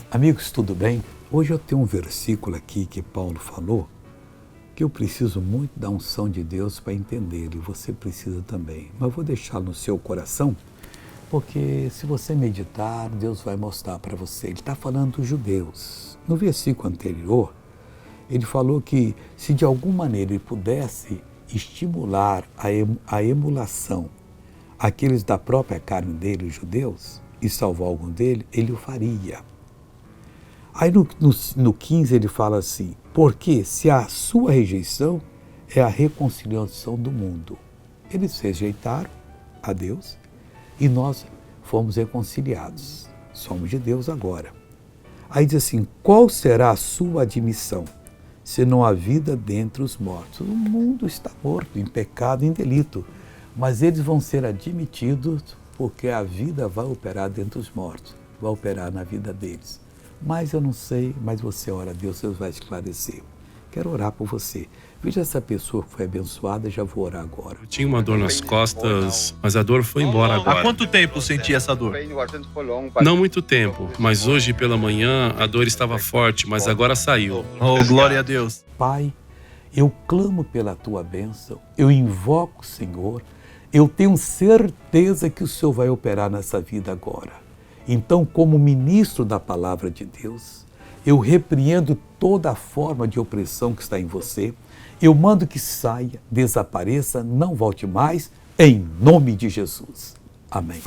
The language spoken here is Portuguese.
Amigos, tudo bem? Hoje eu tenho um versículo aqui que Paulo falou, que eu preciso muito da unção de Deus para entender, e você precisa também. Mas eu vou deixar no seu coração, porque se você meditar, Deus vai mostrar para você. Ele está falando dos judeus. No versículo anterior, ele falou que se de alguma maneira ele pudesse estimular a emulação aqueles da própria carne dele, os judeus, e salvar algum dele, ele o faria. Aí no 15 ele fala assim, porque se a sua rejeição é a reconciliação do mundo. Eles rejeitaram a Deus e nós fomos reconciliados. Somos de Deus agora. Aí diz assim, qual será a sua admissão, se não há vida dentre os mortos? O mundo está morto em pecado, em delito, mas eles vão ser admitidos porque a vida vai operar dentre os mortos, vai operar na vida deles. Mas eu não sei, mas você ora a Deus, Deus vai esclarecer. Quero orar por você. Veja essa pessoa que foi abençoada, já vou orar agora. Eu tinha uma dor nas costas, mas a dor foi embora agora. Há quanto tempo senti essa dor? Não muito tempo, mas hoje pela manhã a dor estava forte, mas agora saiu. Oh, glória a Deus. Pai, eu clamo pela tua bênção, eu invoco o Senhor, eu tenho certeza que o Senhor vai operar nessa vida agora. Então, como ministro da palavra de Deus, eu repreendo toda a forma de opressão que está em você, eu mando que saia, desapareça, não volte mais, em nome de Jesus. Amém.